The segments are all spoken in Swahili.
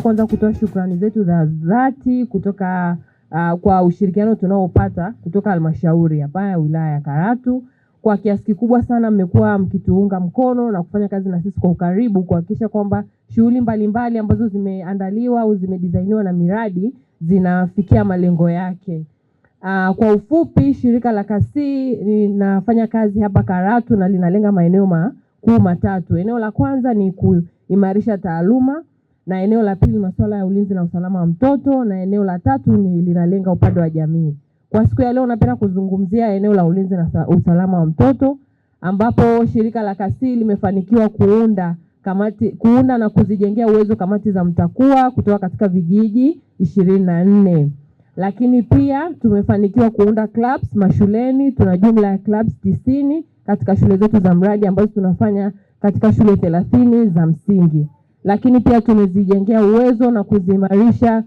kwanza kutoa shukrani zetu za dhati kutoka kwa ushirikiano tunaopata kutoka halmashauri hapa ya wilaya ya Karatu. Kwa kiasi kikubwa sana mmekuwa mkituunga mkono na kufanya kazi na sisi kwa ukaribu kuhakikisha kwamba shughuli mbalimbali ambazo zimeandaliwa au zimedesainiwa na miradi zinafikia malengo yake. Kwa ufupi, shirika la Kasii linafanya kazi hapa Karatu na linalenga maeneo makuu matatu. Eneo la kwanza ni kuimarisha taaluma, na eneo la pili masuala ya ulinzi na usalama wa mtoto, na eneo la tatu ni linalenga upande wa jamii. Kwa siku ya leo napenda kuzungumzia eneo la ulinzi na usalama wa mtoto, ambapo shirika la Kasii limefanikiwa kuunda na kuzijengea uwezo kamati za mtakuwa kutoka katika vijiji 24. Lakini pia tumefanikiwa kuunda clubs mashuleni. Tuna jumla ya clubs 90 katika shule zetu za mradi ambazo tunafanya katika shule 30 za msingi. Lakini pia tumezijengea uwezo na kuzimarisha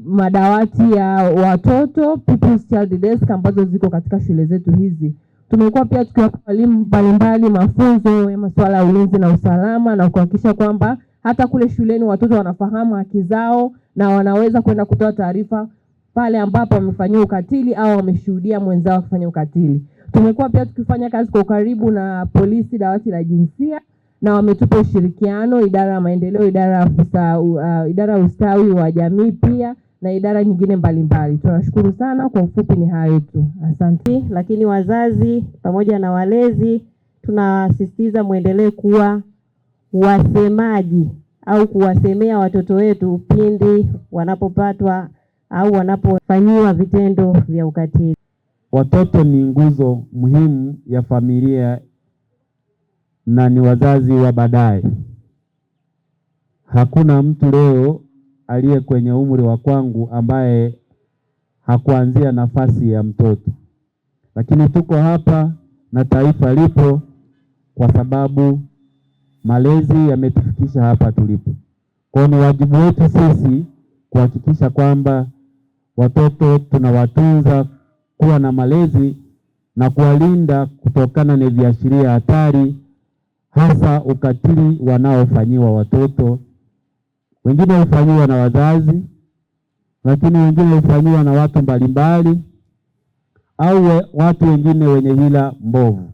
madawati ya watoto People's Child Desk ambazo ziko katika shule zetu hizi. Tumekuwa pia tukiwapa walimu mbalimbali mafunzo ya masuala ya ulinzi na usalama na kuhakikisha kwamba hata kule shuleni watoto wanafahamu haki zao na wanaweza kwenda kutoa taarifa pale ambapo wamefanyia ukatili au wameshuhudia mwenzao akifanya ukatili. Tumekuwa pia tukifanya kazi kwa karibu na polisi dawati la jinsia, na wametupa ushirikiano idara ya maendeleo, idara ya ustawi wa jamii pia na idara nyingine mbalimbali. Tunashukuru sana. Kwa ufupi ni hayo tu. Asante. Lakini wazazi pamoja na walezi tunasisitiza muendelee kuwa wasemaji au kuwasemea watoto wetu pindi wanapopatwa au wanapofanyiwa vitendo vya ukatili. Watoto ni nguzo muhimu ya familia na ni wazazi wa baadaye. Hakuna mtu leo aliye kwenye umri wa kwangu ambaye hakuanzia nafasi ya mtoto. Lakini tuko hapa na taifa lipo kwa sababu malezi yametufikisha hapa tulipo. Kwa ni wajibu wetu sisi kuhakikisha kwamba watoto tunawatunza, kuwa na malezi na kuwalinda kutokana na viashiria hatari, hasa ukatili wanaofanyiwa watoto. Wengine hufanyiwa na wazazi, lakini wengine hufanyiwa na watu mbalimbali au watu wengine wenye hila mbovu.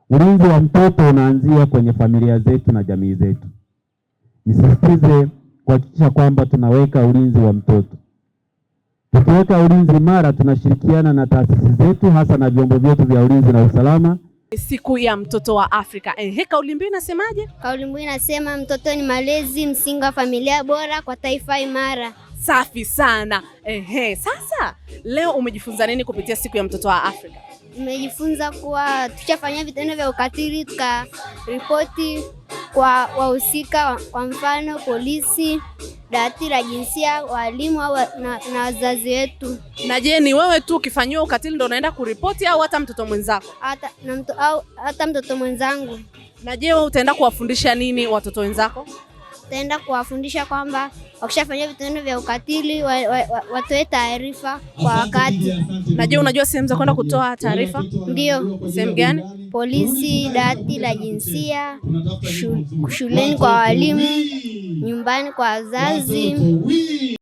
Ulinzi wa mtoto unaanzia kwenye familia zetu na jamii zetu. Nisisitize kuhakikisha kwamba tunaweka ulinzi wa mtoto. Tukiweka ulinzi imara, tunashirikiana na taasisi zetu hasa na vyombo vyetu vya ulinzi na usalama. Siku ya mtoto wa Afrika. Kauli mbiu inasemaje? Kauli mbiu inasema mtoto ni malezi, msingi wa familia bora kwa taifa imara. Safi sana. Sasa leo umejifunza nini kupitia siku ya mtoto wa Afrika? Nimejifunza kuwa tukifanya vitendo vya ukatili tukaripoti kwa wahusika, kwa mfano polisi, dawati la jinsia, walimu na wazazi wetu. Na je, ni wewe tu ukifanyiwa ukatili ndio unaenda kuripoti au hata mtoto mwenzako? Hata mtoto mwenzangu. Na je, wewe utaenda kuwafundisha nini watoto wenzako? Utaenda kuwafundisha kwamba wakishafanya vitendo vya ukatili watoe taarifa kwa wakati. Na je, unajua sehemu za kwenda kutoa taarifa? Ndio. Sehemu gani? Polisi, dawati la jinsia, shuleni kwa walimu, nyumbani kwa wazazi.